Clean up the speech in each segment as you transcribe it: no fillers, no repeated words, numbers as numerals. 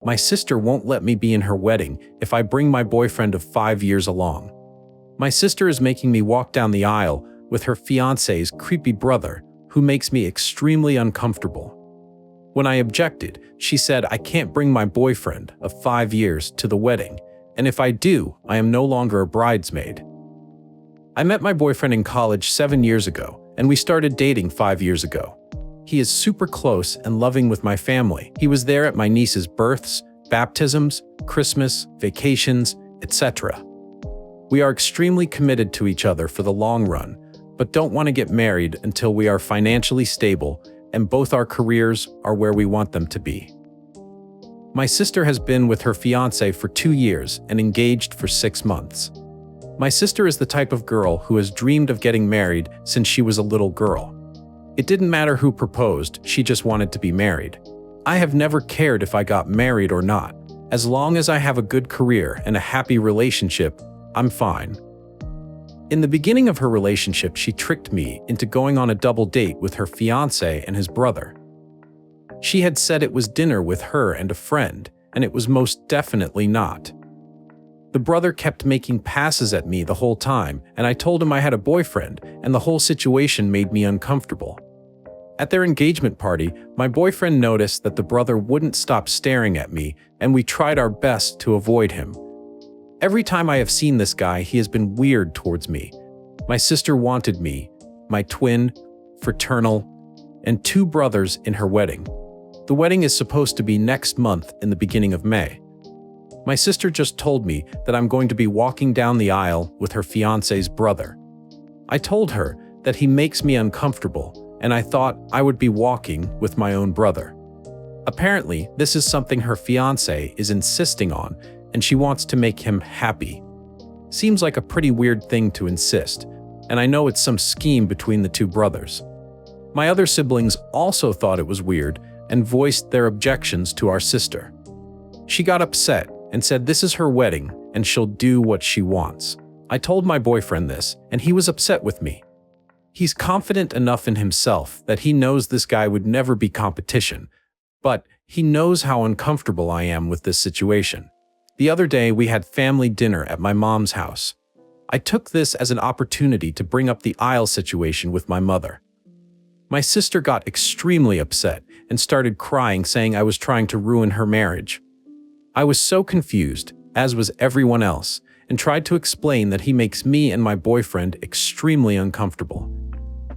My sister won't let me be in her wedding if I bring my boyfriend of 5 years along. My sister is making me walk down the aisle with her fiancé's creepy brother, who makes me extremely uncomfortable. When I objected, she said I can't bring my boyfriend of 5 years to the wedding, and if I do, I am no longer a bridesmaid. I met my boyfriend in college 7 years ago, and we started dating 5 years ago. He is super close and loving with my family. He was there at my niece's births, baptisms, Christmas, vacations, etc. We are extremely committed to each other for the long run, but don't want to get married until we are financially stable and both our careers are where we want them to be. My sister has been with her fiancé for 2 years and engaged for 6 months. My sister is the type of girl who has dreamed of getting married since she was a little girl. It didn't matter who proposed, she just wanted to be married. I have never cared if I got married or not. As long as I have a good career and a happy relationship, I'm fine. In the beginning of her relationship, she tricked me into going on a double date with her fiancé and his brother. She had said it was dinner with her and a friend, and it was most definitely not. The brother kept making passes at me the whole time, and I told him I had a boyfriend, and the whole situation made me uncomfortable. At their engagement party, my boyfriend noticed that the brother wouldn't stop staring at me, and we tried our best to avoid him. Every time I have seen this guy, he has been weird towards me. My sister wanted me, my twin, fraternal, and 2 brothers in her wedding. The wedding is supposed to be next month in the beginning of May. My sister just told me that I'm going to be walking down the aisle with her fiancé's brother. I told her that he makes me uncomfortable, and I thought I would be walking with my own brother. Apparently, this is something her fiancé is insisting on, and she wants to make him happy. Seems like a pretty weird thing to insist, and I know it's some scheme between the 2 brothers. My other siblings also thought it was weird and voiced their objections to our sister. She got upset and said this is her wedding and she'll do what she wants. I told my boyfriend this, and he was upset with me. He's confident enough in himself that he knows this guy would never be competition, but he knows how uncomfortable I am with this situation. The other day, we had family dinner at my mom's house. I took this as an opportunity to bring up the aisle situation with my mother. My sister got extremely upset and started crying, saying I was trying to ruin her marriage. I was so confused, as was everyone else, and tried to explain that he makes me and my boyfriend extremely uncomfortable.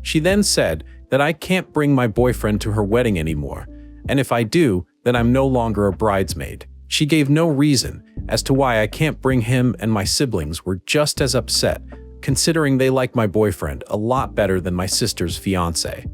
She then said that I can't bring my boyfriend to her wedding anymore, and if I do, then I'm no longer a bridesmaid. She gave no reason as to why I can't bring him, and my siblings were just as upset, considering they like my boyfriend a lot better than my sister's fiancé.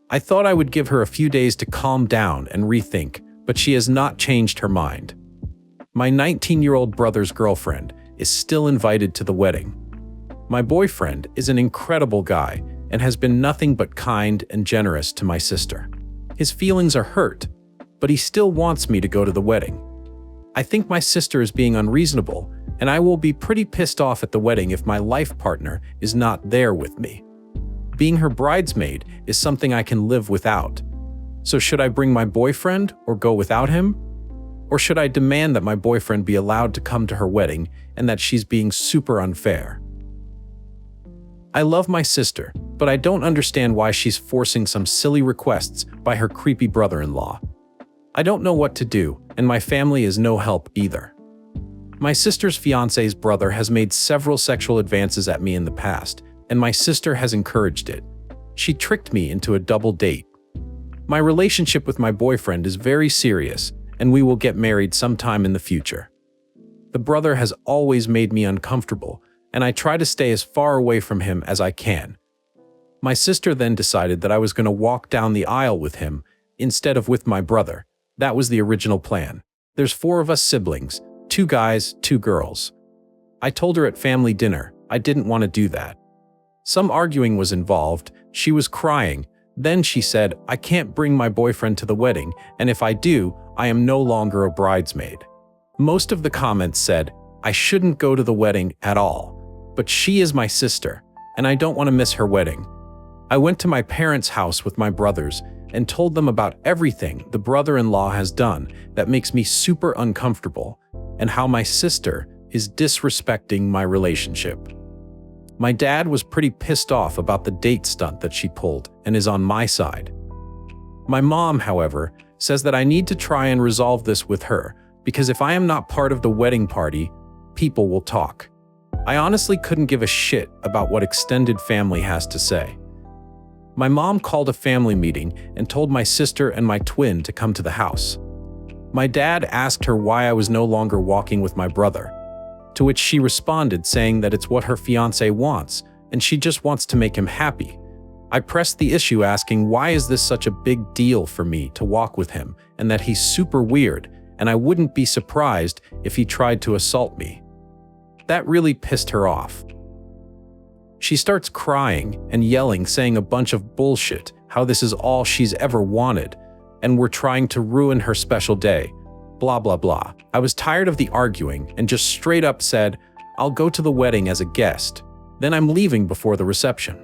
I thought I would give her a few days to calm down and rethink, but she has not changed her mind. My 19-year-old brother's girlfriend is still invited to the wedding. My boyfriend is an incredible guy and has been nothing but kind and generous to my sister. His feelings are hurt, but he still wants me to go to the wedding. I think my sister is being unreasonable, and I will be pretty pissed off at the wedding if my life partner is not there with me. Being her bridesmaid is something I can live without. So should I bring my boyfriend or go without him? Or should I demand that my boyfriend be allowed to come to her wedding and that she's being super unfair? I love my sister, but I don't understand why she's forcing some silly requests by her creepy brother-in-law. I don't know what to do, and my family is no help either. My sister's fiancé's brother has made several sexual advances at me in the past, and my sister has encouraged it. She tricked me into a double date. My relationship with my boyfriend is very serious, and we will get married sometime in the future. The brother has always made me uncomfortable, and I try to stay as far away from him as I can. My sister then decided that I was going to walk down the aisle with him instead of with my brother. That was the original plan. There's 4 of us siblings, 2 guys, 2 girls. I told her at family dinner I didn't want to do that. Some arguing was involved, she was crying, then she said I can't bring my boyfriend to the wedding, and if I do, I am no longer a bridesmaid. Most of the comments said I shouldn't go to the wedding at all, but she is my sister, and I don't want to miss her wedding. I went to my parents' house with my brothers, and told them about everything the brother-in-law has done that makes me super uncomfortable, and how my sister is disrespecting my relationship. My dad was pretty pissed off about the date stunt that she pulled and is on my side. My mom, however, says that I need to try and resolve this with her, because if I am not part of the wedding party, people will talk. I honestly couldn't give a shit about what extended family has to say. My mom called a family meeting and told my sister and my twin to come to the house. My dad asked her why I was no longer walking with my brother, to which she responded saying that it's what her fiancé wants and she just wants to make him happy. I pressed the issue asking why is this such a big deal for me to walk with him and that he's super weird and I wouldn't be surprised if he tried to assault me. That really pissed her off. She starts crying and yelling, saying a bunch of bullshit, how this is all she's ever wanted, and we're trying to ruin her special day, blah blah blah. I was tired of the arguing and just straight up said, I'll go to the wedding as a guest, then I'm leaving before the reception.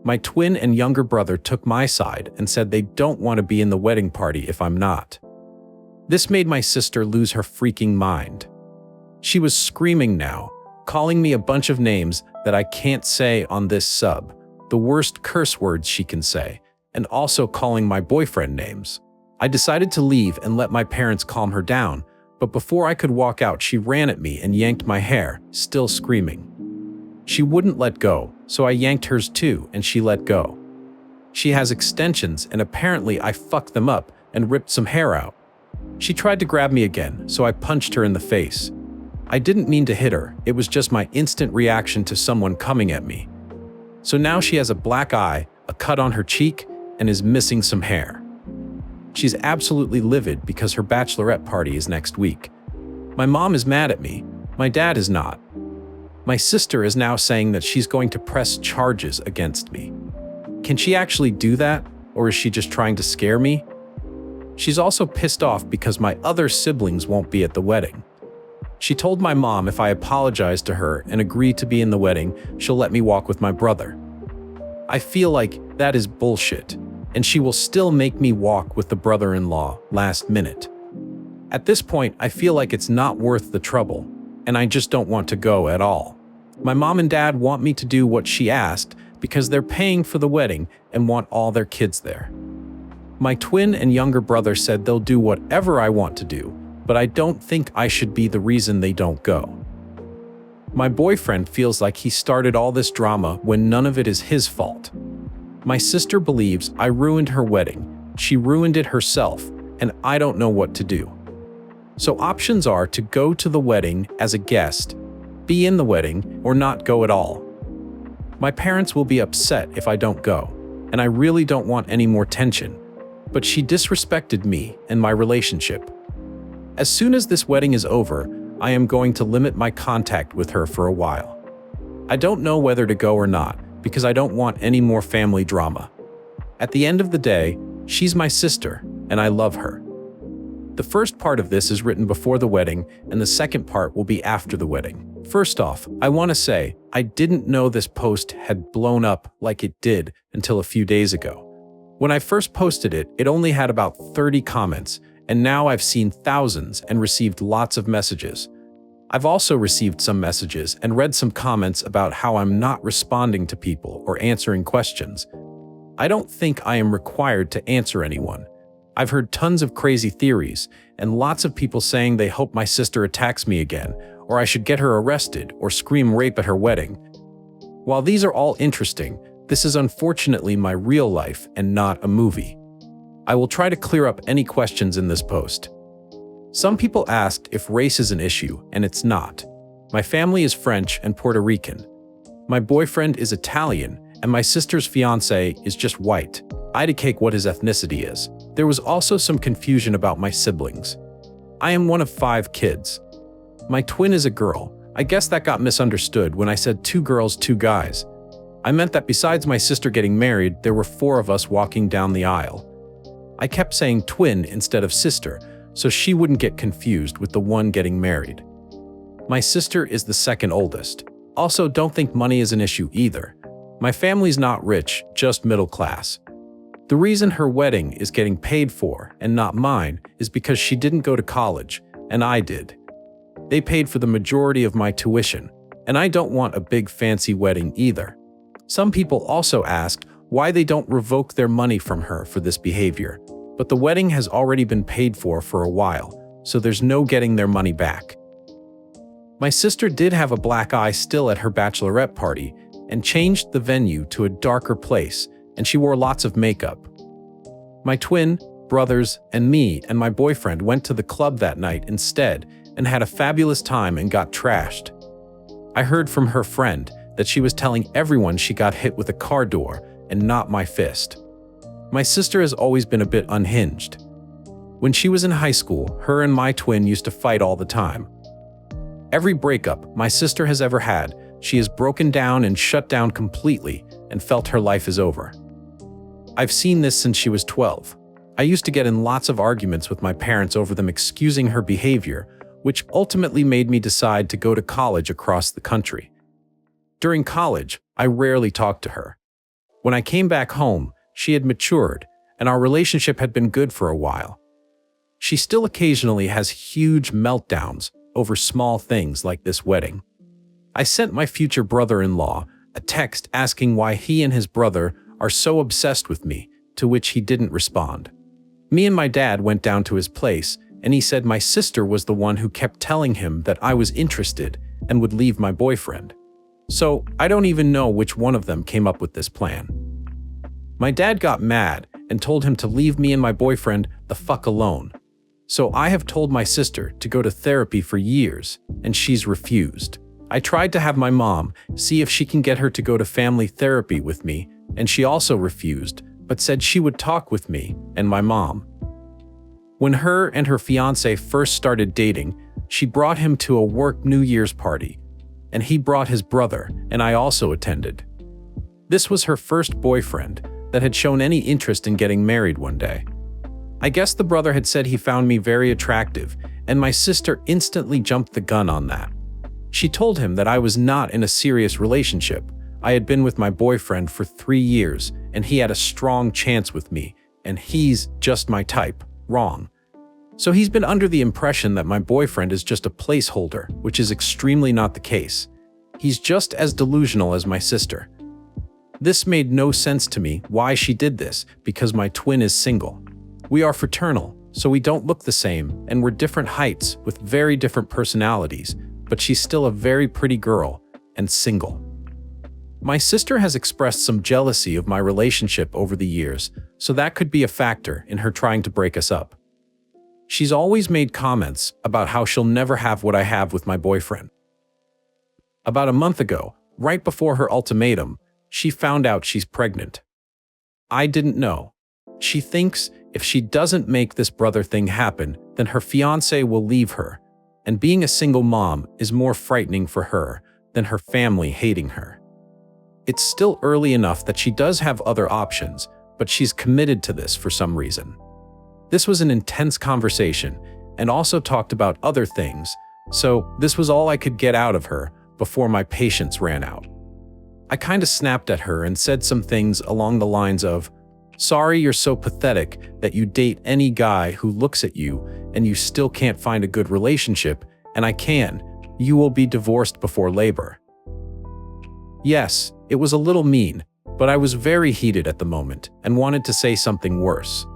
My twin and younger brother took my side and said they don't want to be in the wedding party if I'm not. This made my sister lose her freaking mind. She was screaming now, calling me a bunch of names that I can't say on this sub, the worst curse words she can say, and also calling my boyfriend names. I decided to leave and let my parents calm her down, but before I could walk out, she ran at me and yanked my hair, still screaming. She wouldn't let go, so I yanked hers too, and she let go. She has extensions, and apparently I fucked them up and ripped some hair out. She tried to grab me again, so I punched her in the face. I didn't mean to hit her, it was just my instant reaction to someone coming at me. So now she has a black eye, a cut on her cheek, and is missing some hair. She's absolutely livid because her bachelorette party is next week. My mom is mad at me, my dad is not. My sister is now saying that she's going to press charges against me. Can she actually do that, or is she just trying to scare me? She's also pissed off because my other siblings won't be at the wedding. She told my mom if I apologize to her and agree to be in the wedding, she'll let me walk with my brother. I feel like that is bullshit, and she will still make me walk with the brother-in-law last minute. At this point, I feel like it's not worth the trouble, and I just don't want to go at all. My mom and dad want me to do what she asked because they're paying for the wedding and want all their kids there. My twin and younger brother said they'll do whatever I want to do, but I don't think I should be the reason they don't go. My boyfriend feels like he started all this drama when none of it is his fault. My sister believes I ruined her wedding, she ruined it herself, and I don't know what to do. So options are to go to the wedding as a guest, be in the wedding, or not go at all. My parents will be upset if I don't go, and I really don't want any more tension, but she disrespected me and my relationship. As soon as this wedding is over, I am going to limit my contact with her for a while. I don't know whether to go or not because I don't want any more family drama. At the end of the day, she's my sister and I love her. The first part of this is written before the wedding and the second part will be after the wedding. First off, I want to say I didn't know this post had blown up like it did until a few days ago. When I first posted it, it only had about 30 comments, and now I've seen thousands and received lots of messages. I've also received some messages and read some comments about how I'm not responding to people or answering questions. I don't think I am required to answer anyone. I've heard tons of crazy theories and lots of people saying they hope my sister attacks me again, or I should get her arrested or scream rape at her wedding. While these are all interesting, this is unfortunately my real life and not a movie. I will try to clear up any questions in this post. Some people asked if race is an issue, and it's not. My family is French and Puerto Rican. My boyfriend is Italian, and my sister's fiancé is just white. I indicate what his ethnicity is. There was also some confusion about my siblings. I am one of 5 kids. My twin is a girl. I guess that got misunderstood when I said 2 girls, 2 guys. I meant that besides my sister getting married, there were 4 of us walking down the aisle. I kept saying twin instead of sister, so she wouldn't get confused with the one getting married. My sister is the second oldest. Also, don't think money is an issue either. My family's not rich, just middle class. The reason her wedding is getting paid for and not mine is because she didn't go to college, and I did. They paid for the majority of my tuition, and I don't want a big fancy wedding either. Some people also asked why they don't revoke their money from her for this behavior, but the wedding has already been paid for a while, so there's no getting their money back. My sister did have a black eye still at her bachelorette party and changed the venue to a darker place, and she wore lots of makeup. My twin brothers and me and my boyfriend went to the club that night instead and had a fabulous time and got trashed. I heard from her friend that she was telling everyone she got hit with a car door and not my fist. My sister has always been a bit unhinged. When she was in high school, her and my twin used to fight all the time. Every breakup my sister has ever had, she has broken down and shut down completely and felt her life is over. I've seen this since she was 12. I used to get in lots of arguments with my parents over them excusing her behavior, which ultimately made me decide to go to college across the country. During college, I rarely talked to her. When I came back home, she had matured, and our relationship had been good for a while. She still occasionally has huge meltdowns over small things like this wedding. I sent my future brother-in-law a text asking why he and his brother are so obsessed with me, to which he didn't respond. Me and my dad went down to his place, and he said my sister was the one who kept telling him that I was interested and would leave my boyfriend. So I don't even know which one of them came up with this plan. My dad got mad and told him to leave me and my boyfriend the fuck alone. So I have told my sister to go to therapy for years, and she's refused. I tried to have my mom see if she can get her to go to family therapy with me, and she also refused, but said she would talk with me and my mom. When her and her fiancé first started dating, she brought him to a work New Year's party, and he brought his brother, and I also attended. This was her first boyfriend that had shown any interest in getting married one day. I guess the brother had said he found me very attractive, and my sister instantly jumped the gun on that. She told him that I was not in a serious relationship. I had been with my boyfriend for 3 years, and he had a strong chance with me, and he's just my type. Wrong. So he's been under the impression that my boyfriend is just a placeholder, which is extremely not the case. He's just as delusional as my sister. This made no sense to me why she did this, because my twin is single. We are fraternal, so we don't look the same, and we're different heights with very different personalities, but she's still a very pretty girl and single. My sister has expressed some jealousy of my relationship over the years, so that could be a factor in her trying to break us up. She's always made comments about how she'll never have what I have with my boyfriend. About a month ago, right before her ultimatum, she found out she's pregnant. I didn't know. She thinks if she doesn't make this brother thing happen, then her fiancé will leave her, and being a single mom is more frightening for her than her family hating her. It's still early enough that she does have other options, but she's committed to this for some reason. This was an intense conversation, and also talked about other things, so this was all I could get out of her before my patience ran out. I kinda snapped at her and said some things along the lines of, "Sorry you're so pathetic that you date any guy who looks at you and you still can't find a good relationship, and I can. You will be divorced before labor." Yes, it was a little mean, but I was very heated at the moment and wanted to say something worse.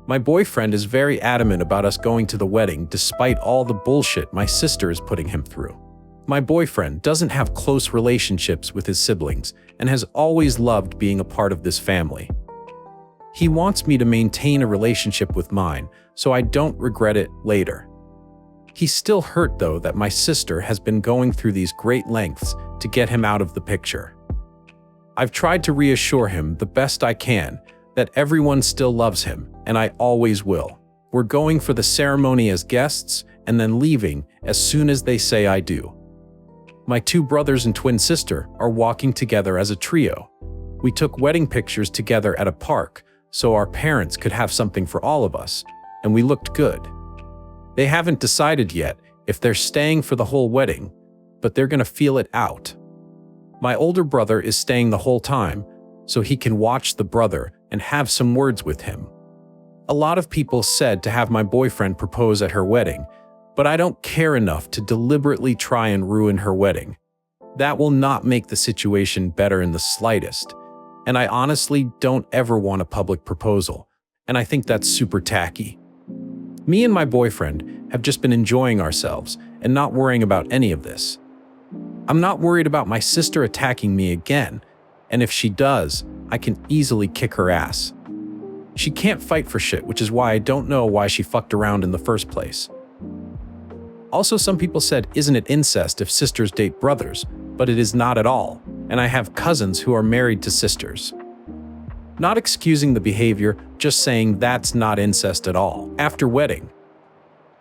My boyfriend is very adamant about us going to the wedding despite all the bullshit my sister is putting him through. My boyfriend doesn't have close relationships with his siblings and has always loved being a part of this family. He wants me to maintain a relationship with mine so I don't regret it later. He's still hurt though that my sister has been going through these great lengths to get him out of the picture. I've tried to reassure him the best I can that everyone still loves him, and I always will. We're going for the ceremony as guests and then leaving as soon as they say I do. My 2 brothers and twin sister are walking together as a trio. We took wedding pictures together at a park so our parents could have something for all of us, and we looked good. They haven't decided yet if they're staying for the whole wedding, but they're gonna feel it out. My older brother is staying the whole time, so he can watch the brother and have some words with him. A lot of people said to have my boyfriend propose at her wedding, but I don't care enough to deliberately try and ruin her wedding. That will not make the situation better in the slightest, and I honestly don't ever want a public proposal, and I think that's super tacky. Me and my boyfriend have just been enjoying ourselves and not worrying about any of this. I'm not worried about my sister attacking me again, and if she does, I can easily kick her ass. She can't fight for shit, which is why I don't know why she fucked around in the first place. Also, some people said, isn't it incest if sisters date brothers? But it is not at all, and I have cousins who are married to sisters. Not excusing the behavior, just saying that's not incest at all. After wedding.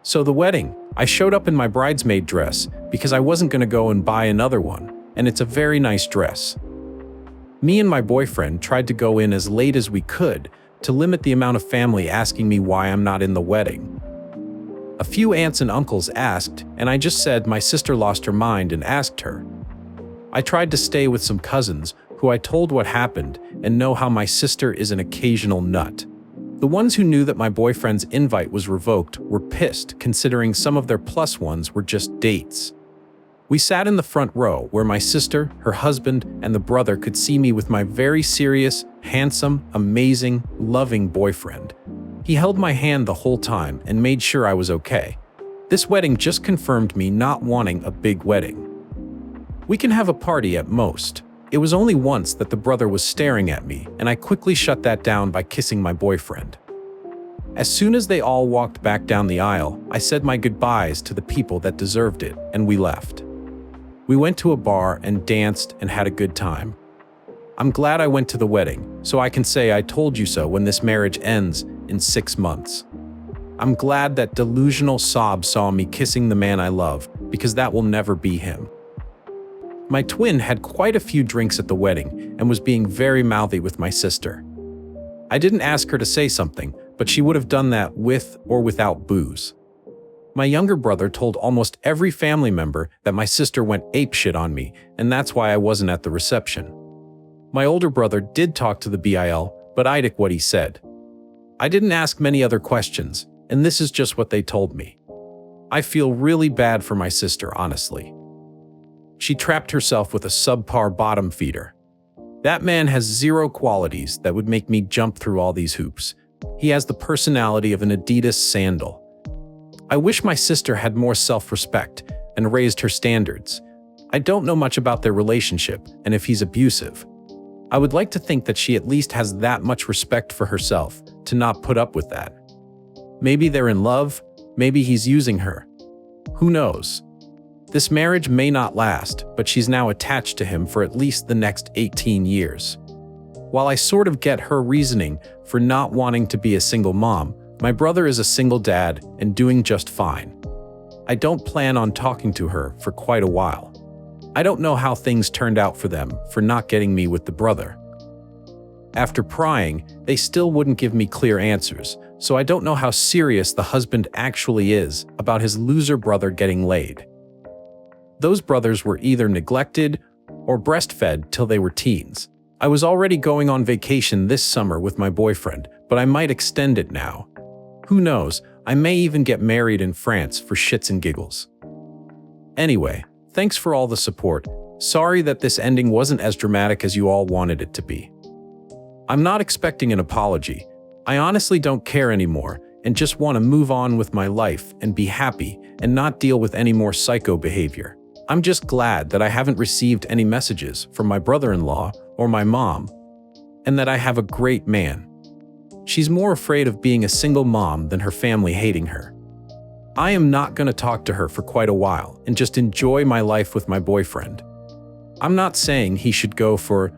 So the wedding, I showed up in my bridesmaid dress because I wasn't going to go and buy another one, and it's a very nice dress. Me and my boyfriend tried to go in as late as we could to limit the amount of family asking me why I'm not in the wedding. A few aunts and uncles asked, and I just said my sister lost her mind and asked her. I tried to stay with some cousins who I told what happened and know how my sister is an occasional nut. The ones who knew that my boyfriend's invite was revoked were pissed, considering some of their plus ones were just dates. We sat in the front row where my sister, her husband, and the brother could see me with my very serious, handsome, amazing, loving boyfriend. He held my hand the whole time and made sure I was okay. This wedding just confirmed me not wanting a big wedding. We can have a party at most. It was only once that the brother was staring at me, and I quickly shut that down by kissing my boyfriend. As soon as they all walked back down the aisle, I said my goodbyes to the people that deserved it, and we left. We went to a bar and danced and had a good time. I'm glad I went to the wedding, so I can say I told you so when this marriage ends in 6 months. I'm glad that delusional sob saw me kissing the man I love, because that will never be him. My twin had quite a few drinks at the wedding and was being very mouthy with my sister. I didn't ask her to say something, but she would have done that with or without booze. My younger brother told almost every family member that my sister went apeshit on me, and that's why I wasn't at the reception. My older brother did talk to the BIL, but I did what he said. I didn't ask many other questions, and this is just what they told me. I feel really bad for my sister, honestly. She trapped herself with a subpar bottom feeder. That man has 0 qualities that would make me jump through all these hoops. He has the personality of an Adidas sandal. I wish my sister had more self-respect and raised her standards. I don't know much about their relationship and if he's abusive. I would like to think that she at least has that much respect for herself to not put up with that. Maybe they're in love, maybe he's using her. Who knows? This marriage may not last, but she's now attached to him for at least the next 18 years. While I sort of get her reasoning for not wanting to be a single mom, my brother is a single dad and doing just fine. I don't plan on talking to her for quite a while. I don't know how things turned out for them for not getting me with the brother. After prying, they still wouldn't give me clear answers, so I don't know how serious the husband actually is about his loser brother getting laid. Those brothers were either neglected or breastfed till they were teens. I was already going on vacation this summer with my boyfriend, but I might extend it now. Who knows, I may even get married in France for shits and giggles. Anyway, thanks for all the support. Sorry that this ending wasn't as dramatic as you all wanted it to be. I'm not expecting an apology. I honestly don't care anymore and just want to move on with my life and be happy and not deal with any more psycho behavior. I'm just glad that I haven't received any messages from my brother-in-law or my mom, and that I have a great man. She's more afraid of being a single mom than her family hating her. I am not going to talk to her for quite a while and just enjoy my life with my boyfriend. I'm not saying he should go for